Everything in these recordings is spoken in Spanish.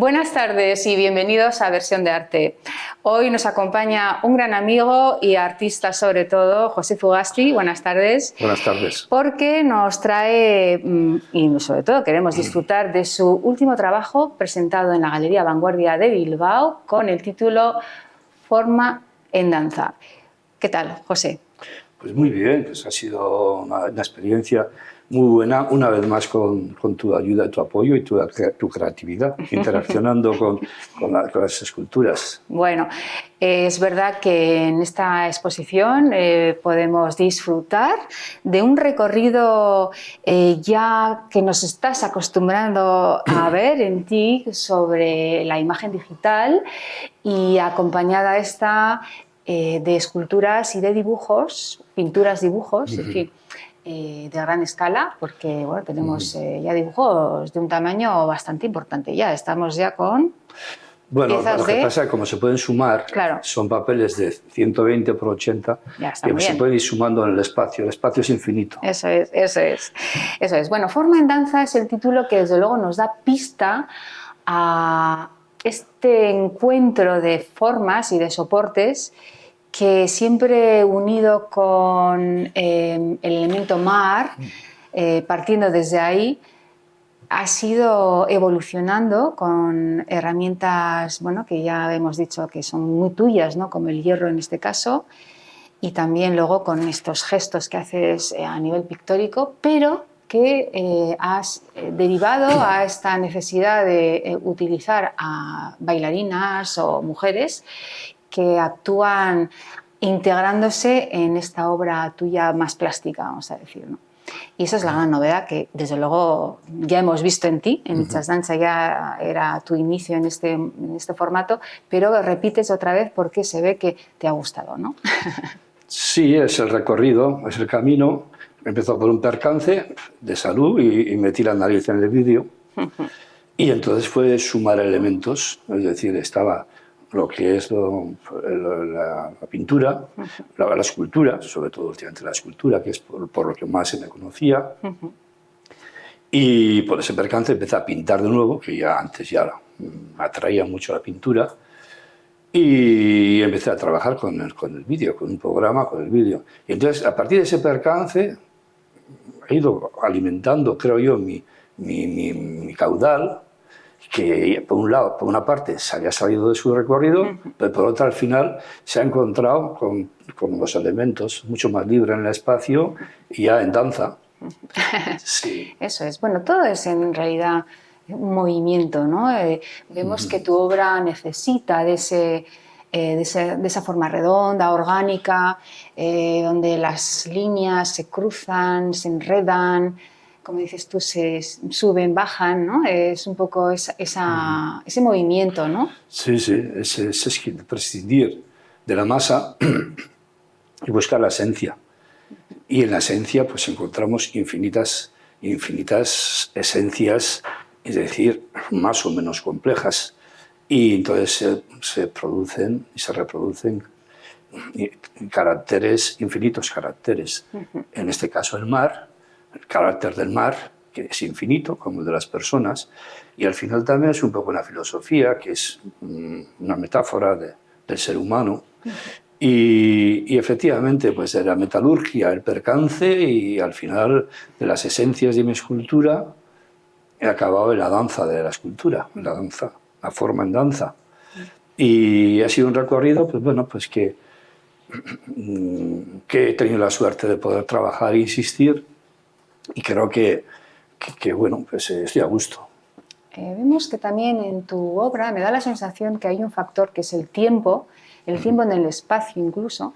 Buenas tardes y bienvenidos a Versión de Arte. Hoy nos acompaña un gran amigo y artista sobre todo, José Fugasti. Buenas tardes. Buenas tardes. Porque nos trae, y sobre todo queremos disfrutar de su último trabajo presentado en la Galería Vanguardia de Bilbao con el título Forma en danza. ¿Qué tal, José? Pues muy bien, pues ha sido una experiencia muy buena, una vez más con tu ayuda, tu apoyo y tu creatividad, interaccionando con las esculturas. Bueno, es verdad que en esta exposición podemos disfrutar de un recorrido ya que nos estás acostumbrando a ver en ti sobre la imagen digital y acompañada esta de esculturas y de dibujos, pinturas, dibujos, en fin, de gran escala, porque bueno, tenemos ya dibujos de un tamaño bastante importante. Ya estamos ya con... Bueno, lo que pasa es que como se pueden sumar, claro, son papeles de 120 por 80, que se pueden ir sumando en el espacio es infinito. Eso es, eso es, eso es. Bueno, Forma en danza es el título que desde luego nos da pista a este encuentro de formas y de soportes que siempre unido con el elemento mar, partiendo desde ahí, ha sido evolucionando con herramientas, bueno, que ya hemos dicho que son muy tuyas, ¿no? Como el hierro en este caso, y también luego con estos gestos que haces a nivel pictórico, pero que has derivado a esta necesidad de utilizar a bailarinas o mujeres que actúan integrándose en esta obra tuya más plástica, vamos a decir, ¿no? Y esa es la gran novedad que, desde luego, ya hemos visto en ti. En Michas Danza ya era tu inicio en este formato, pero repites otra vez porque se ve que te ha gustado, ¿no? Sí, es el recorrido, es el camino. Empezó por un percance de salud y metí la nariz en el vídeo. Y entonces fue sumar elementos, es decir, estaba lo que es la pintura, la escultura, sobre todo últimamente la escultura, que es por lo que más se me conocía. Y por ese percance empecé a pintar de nuevo, que ya antes ya me atraía mucho la pintura. Y empecé a trabajar con el vídeo, con un programa, con el vídeo. Y entonces, a partir de ese percance, he ido alimentando, creo yo, mi caudal, que por un lado, por una parte, se había salido de su recorrido, pero por otra, al final, se ha encontrado con los elementos mucho más libre en el espacio y ya en danza. Sí. Eso es. Bueno, todo es en realidad un movimiento, ¿no? Vemos que tu obra necesita de esa forma redonda, orgánica, donde las líneas se cruzan, se enredan, como dices tú, se suben, bajan, ¿no? Es un poco ese movimiento, ¿no? Sí, sí, es prescindir de la masa y buscar la esencia. Y en la esencia pues encontramos infinitas esencias, es decir, más o menos complejas. Y entonces se producen y se reproducen caracteres, infinitos caracteres. En este caso el mar, el carácter del mar, que es infinito, como el de las personas, y al final también es un poco una filosofía, que es una metáfora del ser humano. Y efectivamente, pues de la metalurgia, el percance, y al final de las esencias de mi escultura, he acabado en la danza de la escultura, la forma en danza. Y ha sido un recorrido, pues bueno, pues que he tenido la suerte de poder trabajar e insistir, y creo que bueno, pues estoy a gusto. Vemos que también en tu obra me da la sensación que hay un factor que es el tiempo en el espacio incluso,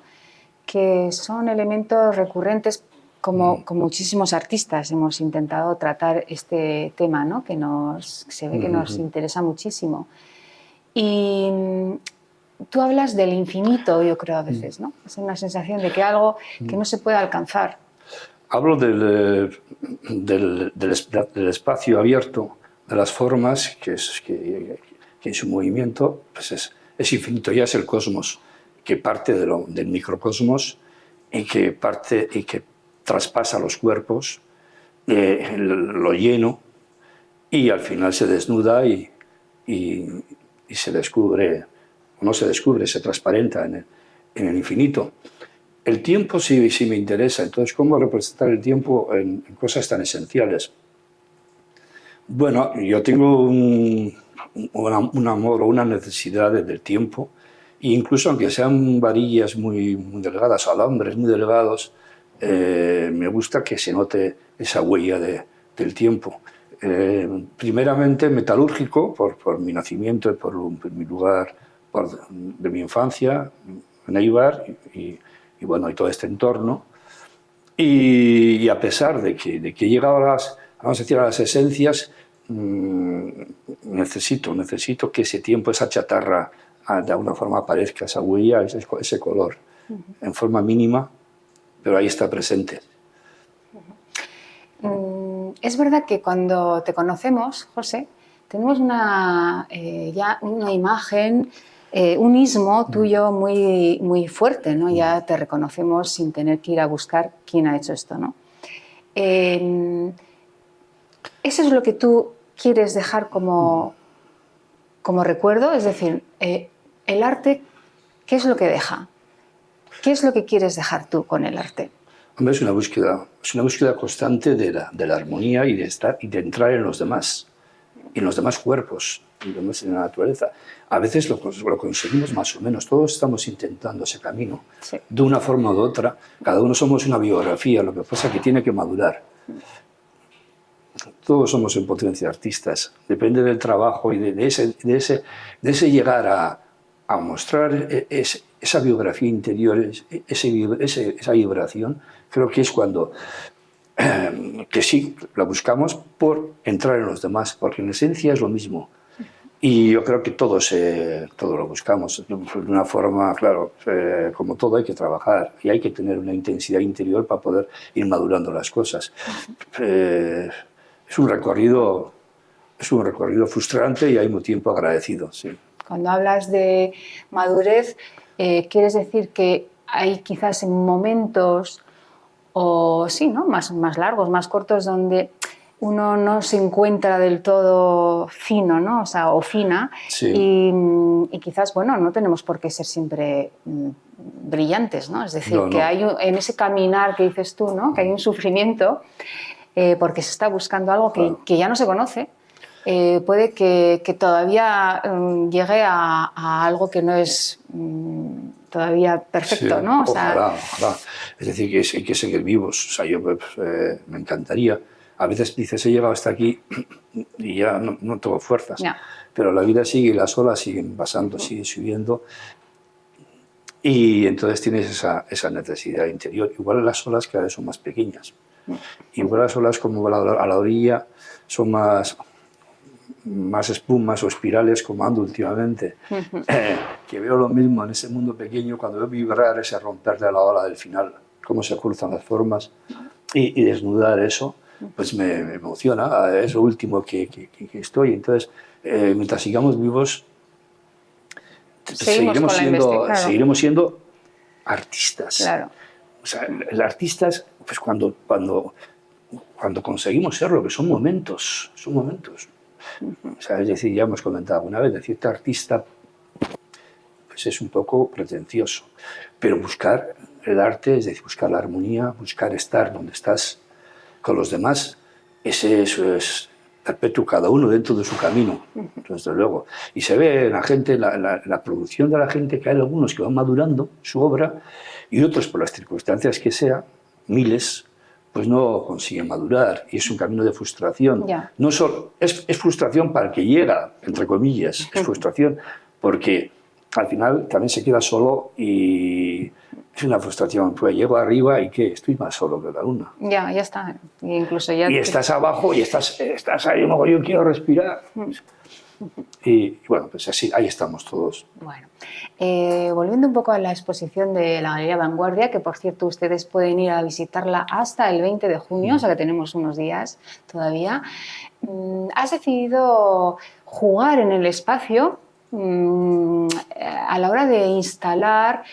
que son elementos recurrentes como con muchísimos artistas hemos intentado tratar este tema, ¿no? Que se ve que nos interesa muchísimo. Y tú hablas del infinito, yo creo, a veces, ¿no? Es una sensación de que algo que no se puede alcanzar. Hablo del espacio abierto, de las formas, que en su movimiento pues es infinito, ya es el cosmos, que parte del microcosmos y que traspasa los cuerpos, lo lleno, y al final se desnuda y y se descubre, o no se descubre, se transparenta en el infinito. El tiempo sí me interesa, entonces, ¿cómo representar el tiempo en cosas tan esenciales? Bueno, yo tengo un amor o una necesidad del tiempo, e incluso aunque sean varillas muy delgadas, alambres muy delgados, me gusta que se note esa huella del tiempo. Primeramente metalúrgico, por mi nacimiento, por mi lugar de mi infancia, en Eibar, y bueno, y todo este entorno. Y a pesar de que he llegado vamos a decir, a las esencias, necesito que ese tiempo, esa chatarra, de alguna forma aparezca, esa huella, ese color, en forma mínima, pero ahí está presente. Es verdad que cuando te conocemos, José, tenemos ya una imagen, un ismo tuyo muy fuerte, ¿no? Ya te reconocemos sin tener que ir a buscar quién ha hecho esto, ¿no? ¿Eso es lo que tú quieres dejar como recuerdo? Es decir, el arte, ¿qué es lo que deja? ¿Qué es lo que quieres dejar tú con el arte? Hombre, es una búsqueda constante de la armonía y de entrar en los demás cuerpos, en la naturaleza. A veces lo conseguimos más o menos, todos estamos intentando ese camino, sí, de una forma u otra. Cada uno somos una biografía, lo que pasa es que tiene que madurar. Todos somos en potencia artistas, depende del trabajo y de ese llegar a mostrar esa biografía interior, esa vibración. Creo que es cuando que sí la buscamos por entrar en los demás, porque en esencia es lo mismo. Y yo creo que todos lo buscamos. De una forma, claro, como todo hay que trabajar y hay que tener una intensidad interior para poder ir madurando las cosas. Es un recorrido frustrante y al mismo tiempo agradecido. Sí. Cuando hablas de madurez, ¿quieres decir que hay quizás en momentos ¿no? más largos, más cortos, donde uno no se encuentra del todo fino, ¿no? o fina, sí, y quizás, bueno, no tenemos por qué ser siempre brillantes, ¿no? Es decir, que hay en ese caminar que dices tú, ¿no? Que hay un sufrimiento porque se está buscando algo que ya no se conoce. Puede que todavía llegue a algo que no es todavía perfecto, sí, ¿no? Ojalá. Es decir, que hay que seguir vivos. O sea, yo me encantaría. A veces dices, he llegado hasta aquí y ya no tengo fuerzas. No. Pero la vida sigue y las olas siguen pasando, siguen subiendo. Y entonces tienes esa necesidad interior. Igual las olas cada vez son más pequeñas. Igual las olas como a la orilla son más espumas o espirales como ando últimamente, que veo lo mismo en ese mundo pequeño cuando veo vibrar ese romper de la ola del final, cómo se cruzan las formas y desnudar eso, pues me emociona, es lo último que estoy. Entonces, mientras sigamos vivos, seguiremos siendo artistas. Claro. O sea, el artista es pues cuando conseguimos serlo, que son momentos. O sea, es decir, ya hemos comentado una vez, decirte artista pues es un poco pretencioso, pero buscar el arte, es decir, buscar la armonía, buscar estar donde estás con los demás, eso es perpetuo, cada uno dentro de su camino, desde luego. Y se ve en la gente, la producción de la gente, que hay algunos que van madurando su obra y otros, por las circunstancias que sea, miles, pues no consiguen madurar y es un camino de frustración. Yeah. No solo, es frustración para el que llega, entre comillas, es frustración porque al final también se queda solo y es una frustración. Pues llego arriba y ¿qué? Estoy más solo que la luna. Ya está. Incluso y estás abajo y estás ahí, yo quiero respirar. Y bueno, pues así, ahí estamos todos. Bueno, volviendo un poco a la exposición de la Galería Vanguardia, que por cierto ustedes pueden ir a visitarla hasta el 20 de junio, o sea que tenemos unos días todavía, has decidido jugar en el espacio a la hora de instalar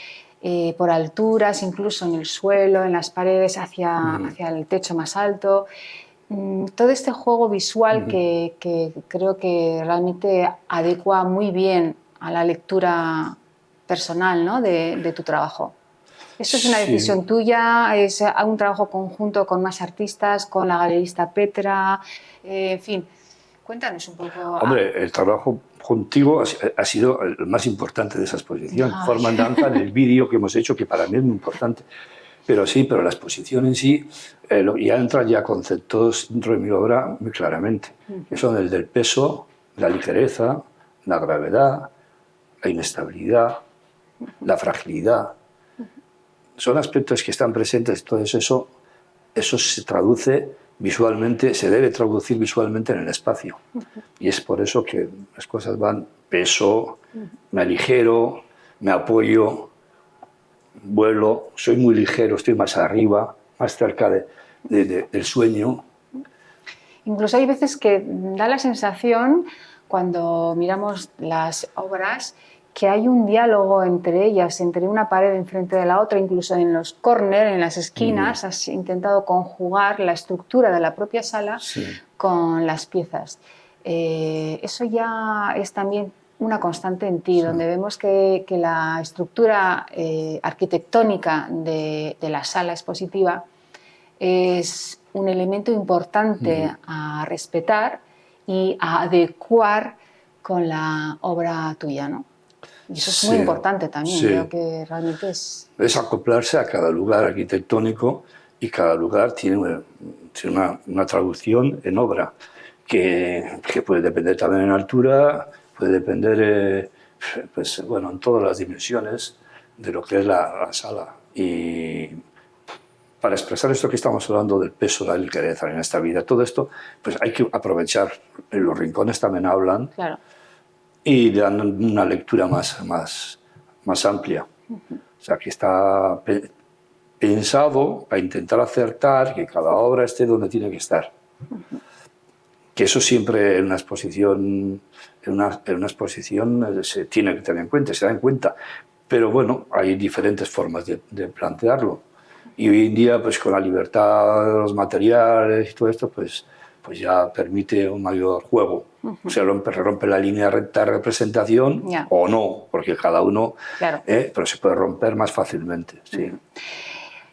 por alturas, incluso en el suelo, en las paredes, hacia el techo más alto. todo este juego visual que creo que realmente adecua muy bien a la lectura personal, ¿no? de tu trabajo. ¿Eso es una decisión tuya? ¿Es un trabajo conjunto con más artistas, con la galerista Petra? En fin, cuéntanos un poco. Hombre, el trabajo contigo ha sido el más importante de esa exposición. Forma en danza, en el vídeo que hemos hecho, que para mí es muy importante. Pero sí, pero la exposición en sí, ya entran ya conceptos dentro de mi obra muy claramente, que son el del peso, la ligereza, la gravedad, la inestabilidad, la fragilidad. Son aspectos que están presentes, entonces eso se traduce visualmente, se debe traducir visualmente en el espacio. Y es por eso que las cosas van peso, me aligero, me apoyo, vuelo, soy muy ligero, estoy más arriba, más cerca del sueño. Incluso hay veces que da la sensación, cuando miramos las obras, que hay un diálogo entre ellas, entre una pared enfrente de la otra, incluso en los corners, en las esquinas, has intentado conjugar la estructura de la propia sala con las piezas. Eso ya es también una constante en ti, donde vemos que la estructura arquitectónica de la sala expositiva es un elemento importante a respetar y a adecuar con la obra tuya, ¿no? Y eso es muy importante también, creo que realmente es... Es acoplarse a cada lugar arquitectónico y cada lugar tiene una traducción en obra que puede depender también en altura, puede depender pues, bueno, en todas las dimensiones de lo que es la sala. Y para expresar esto que estamos hablando del peso, la ligereza, la inestabilidad, todo esto, pues hay que aprovechar. Los rincones también hablan. Claro. Y dan una lectura más amplia. O sea, que está pensado para intentar acertar que cada obra esté donde tiene que estar. Que eso siempre en una exposición, se tiene que tener en cuenta, se da en cuenta. Pero bueno, hay diferentes formas de plantearlo. Y hoy en día, pues con la libertad de los materiales y todo esto, pues ya permite un mayor juego. Se rompe la línea recta de representación o no, porque cada uno, pero se puede romper más fácilmente. Sí.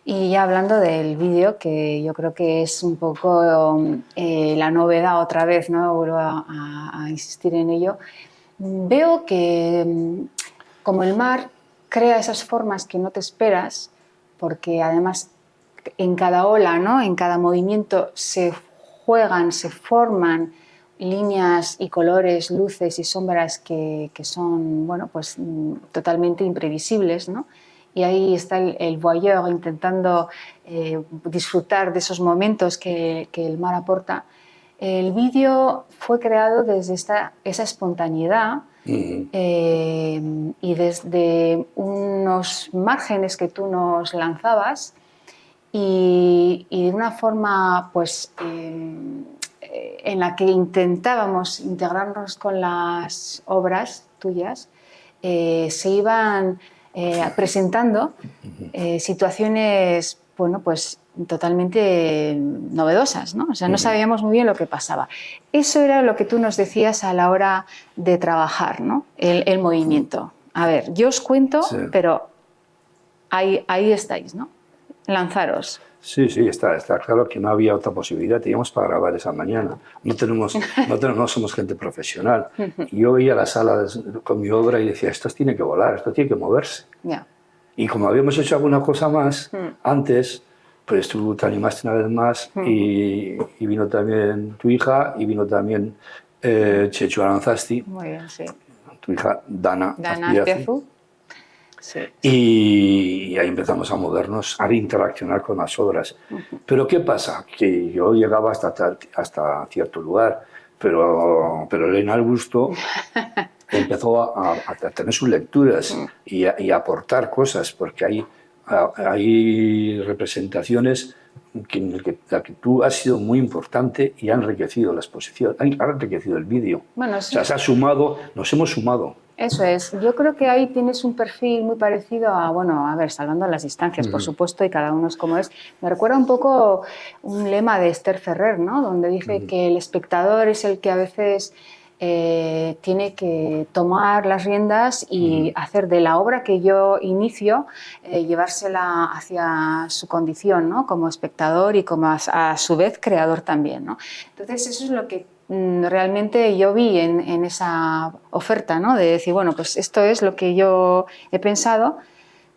Y ya hablando del vídeo, que yo creo que es un poco la novedad otra vez, ¿no? Vuelvo a insistir en ello. Veo que como el mar crea esas formas que no te esperas, porque además en cada ola, ¿no? En cada movimiento se juegan, se forman líneas y colores, luces y sombras que son, bueno, pues totalmente imprevisibles, ¿no? Y ahí está el voyeur intentando disfrutar de esos momentos que el mar aporta. El vídeo fue creado desde esa espontaneidad y desde unos márgenes que tú nos lanzabas y de una forma pues, en la que intentábamos integrarnos con las obras tuyas, se iban presentando situaciones, bueno, pues totalmente novedosas, ¿no? O sea, no sabíamos muy bien lo que pasaba. Eso era lo que tú nos decías a la hora de trabajar, ¿no? El movimiento. A ver, yo os cuento, pero ahí estáis, ¿no? Lanzaros. Sí, está claro que no había otra posibilidad. Teníamos para grabar esa mañana. No somos gente profesional. Y yo veía la sala con mi obra y decía, esto tiene que volar, esto tiene que moverse. Y como habíamos hecho alguna cosa más antes, pues tú te animaste una vez más y vino también tu hija y vino también Chechu Aranzasti. Muy bien, sí. Tu hija Dana Azpiazu. Sí. Y ahí empezamos a movernos, a interaccionar con las obras. Pero ¿qué pasa? Que yo llegaba hasta cierto lugar, pero Elena Augusto empezó a tener sus lecturas y a aportar cosas, porque hay representaciones en la que tú has sido muy importante y ha enriquecido la exposición, ha enriquecido el vídeo. Bueno, sí. O sea, se ha sumado, nos hemos sumado. Eso es. Yo creo que ahí tienes un perfil muy parecido a, bueno, a ver, salvando las distancias, por supuesto, y cada uno es como es. Me recuerda un poco un lema de Esther Ferrer, ¿no? Donde dice que el espectador es el que a veces tiene que tomar las riendas y hacer de la obra que yo inicio, llevársela hacia su condición, ¿no? Como espectador y como a su vez creador también, ¿no? Entonces, eso es lo que realmente yo vi en esa oferta, ¿no? De decir, bueno, pues esto es lo que yo he pensado,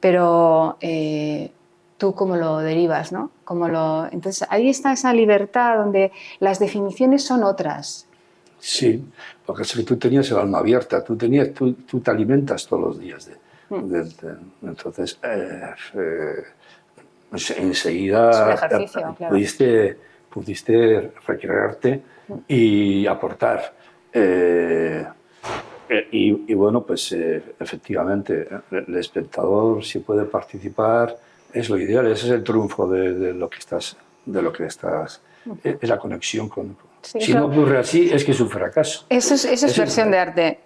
pero tú cómo lo derivas, ¿no? Entonces ahí está esa libertad donde las definiciones son otras. Sí, porque es que tú tenías el alma abierta, tú te alimentas todos los días entonces enseguida es un ejercicio, claro. pudiste recrearte y aportar. Y bueno, pues efectivamente, el espectador, si puede participar, es lo ideal, ese es el triunfo de lo que estás, es la conexión con. Sí, Si no ocurre así, es que es un fracaso. Eso es versión de arte,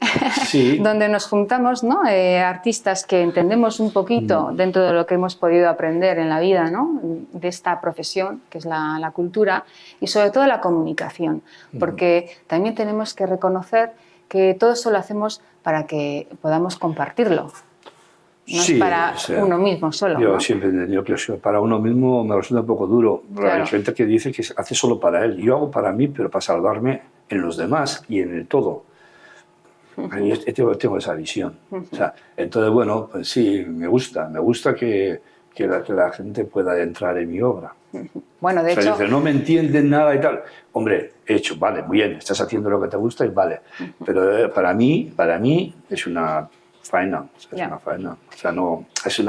sí. Donde nos juntamos, ¿no? Artistas que entendemos un poquito dentro de lo que hemos podido aprender en la vida, ¿no? De esta profesión, que es la cultura, y sobre todo la comunicación, porque también tenemos que reconocer que todo eso lo hacemos para que podamos compartirlo. No sí, es para uno mismo solo. Yo ¿no? siempre he entendido que para uno mismo me resulta un poco duro. Claro. Hay gente que dice que hace solo para él. Yo hago para mí, pero para salvarme en los demás y en el todo. Yo tengo esa visión. O sea, entonces, bueno, pues sí, me gusta que la gente pueda entrar en mi obra. Bueno, de hecho... Dice, no me entienden nada y tal. Hombre, he hecho, vale, muy bien, estás haciendo lo que te gusta y vale. Pero para mí es una faena, es una faena. O sea, no, es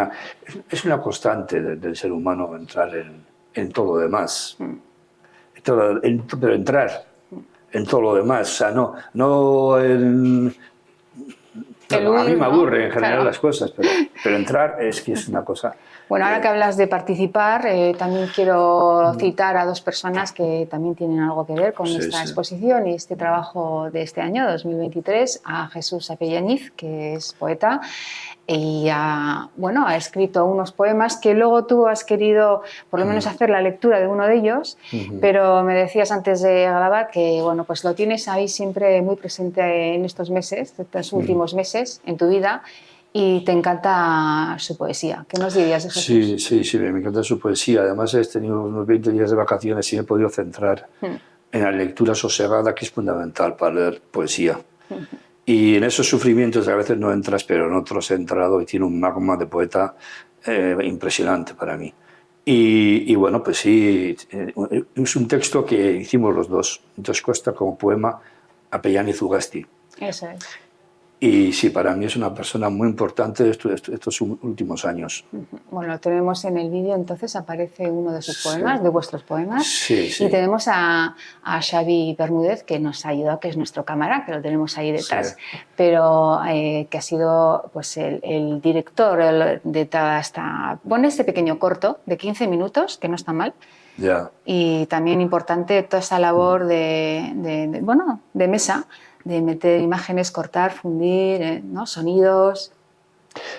una constante del ser humano entrar en todo lo demás. Pero entrar en todo lo demás, o sea, no a mí me aburre en general las cosas, pero entrar es que es una cosa... Bueno, ahora que hablas de participar, también quiero citar a dos personas que también tienen algo que ver con esta exposición y este trabajo de este año, 2023, a Jesús Apellaniz, que es poeta, y ha escrito unos poemas que luego tú has querido por lo menos hacer la lectura de uno de ellos, pero me decías antes de grabar que bueno, pues lo tienes ahí siempre muy presente en estos meses, estos últimos meses en tu vida, y te encanta su poesía. ¿Qué nos dirías de Jesús? Sí, me encanta su poesía. Además he tenido unos 20 días de vacaciones y me he podido centrar en la lectura sosegada, que es fundamental para leer poesía. Y en esos sufrimientos a veces no entras, pero en otros he entrado y tiene un magma de poeta impresionante para mí. Y bueno, pues sí, es un texto que hicimos los dos. Entonces Costa como poema, Apellaniz Ugasti. Eso es. Y sí, para mí es una persona muy importante estos últimos años. Bueno, lo tenemos en el vídeo, entonces aparece uno de sus poemas, de vuestros poemas. Sí. Y tenemos a Xavi Bermúdez, que nos ha ayudado, que es nuestro cámara, que lo tenemos ahí detrás, pero que ha sido pues, el director de toda esta... Bueno, este pequeño corto de 15 minutos, que no está mal. Y también importante toda esa labor de mesa, de meter imágenes, cortar, fundir, ¿no? Sonidos.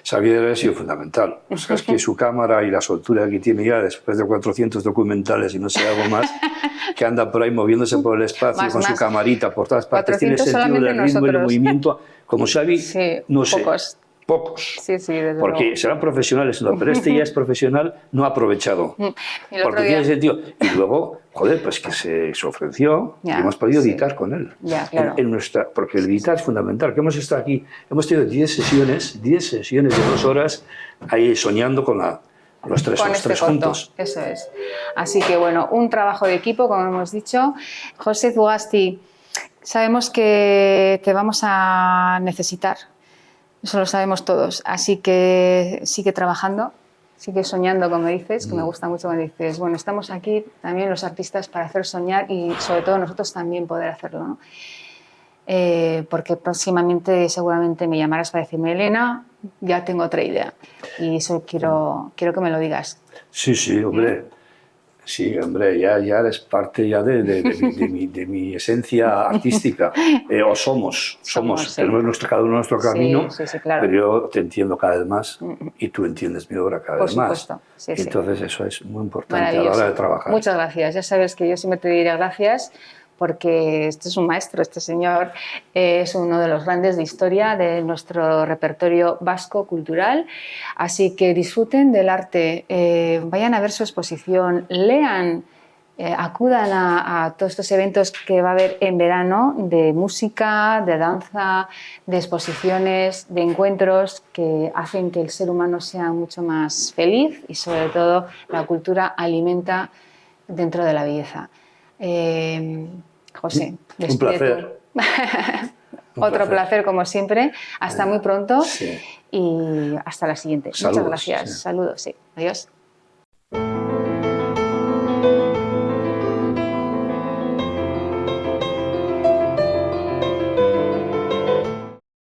Xavier ha sido fundamental. O sea, es que su cámara y la soltura que tiene ya después de 400 documentales y no sé algo más, que anda por ahí moviéndose por el espacio con su camarita por todas partes, tiene sentido del ritmo y el movimiento. Como Xavi, no sé. Pocos. Sí, desde porque luego. Serán profesionales, no, pero este ya es profesional, no ha aprovechado. Porque tiene sentido. Y luego, pues que se ofreció y hemos podido editar con él. Claro. Porque el editar es fundamental. Que hemos estado aquí, hemos tenido 10 sesiones de 2 horas ahí soñando con los tres juntos. Eso es. Así que bueno, un trabajo de equipo, como hemos dicho. José Ugasti, sabemos que te vamos a necesitar. Eso lo sabemos todos, así que sigue trabajando, sigue soñando, como dices, que me gusta mucho cuando dices, bueno, estamos aquí también los artistas para hacer soñar y sobre todo nosotros también poder hacerlo, ¿no? Porque próximamente seguramente me llamarás para decirme, Elena, ya tengo otra idea y eso quiero que me lo digas. Sí, hombre. Sí, hombre, ya eres parte ya de mi esencia artística. O somos, Sí. tenemos cada uno nuestro camino, Sí, claro. pero yo te entiendo cada vez más y tú entiendes mi obra cada Por vez más. supuesto, Y sí. entonces eso es muy importante a la Maravilloso. hora de trabajar. Muchas gracias. Ya sabes que yo siempre te diré gracias porque este es un maestro, este señor es uno de los grandes de historia de nuestro repertorio vasco cultural. Así que disfruten del arte, vayan a ver su exposición, lean, acudan a todos estos eventos que va a haber en verano de música, de danza, de exposiciones, de encuentros que hacen que el ser humano sea mucho más feliz y sobre todo la cultura alimenta dentro de la belleza. José, despide Un placer. Otro placer como siempre. Hasta muy pronto Sí. y hasta la siguiente. Saludos, Muchas gracias. sí. Saludos. Sí. Adiós.